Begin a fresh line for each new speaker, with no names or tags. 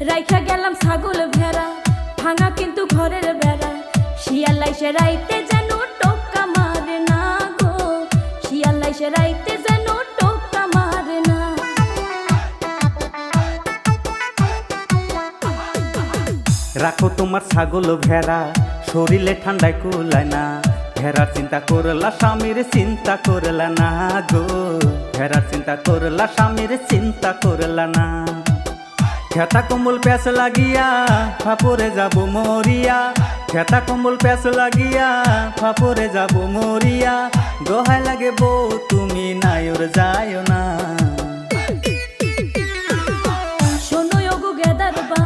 রাইখা গেলাম ছাগল ভেড়া, ভাঙা কিন্তু ঘরের বেড়া। শিয়াল আইসে রাইতে যেন টোকা মারে না গো, শিয়াল আইসে রাইতে যেন টোকা মারে না।
রাখো তোমার ছাগল ভেড়া, শরীরে ঠান্ডায় কুলায় না। ভেড়ার চিন্তা করলা স্বামীর চিন্তা করলা না গো, ভেড়ার চিন্তা করলা স্বামীর চিন্তা করলা না। খেতা কম্বল প্যাস লাগিয়া ফাপরে যাব মরিয়া, খেতা কম্বল প্যাস লাগিয়া ফাপরে যাব মরিয়া। দোহাই লাগে বউ তুমি নায়র যায় না।
শোনো ওগো গেদার বা,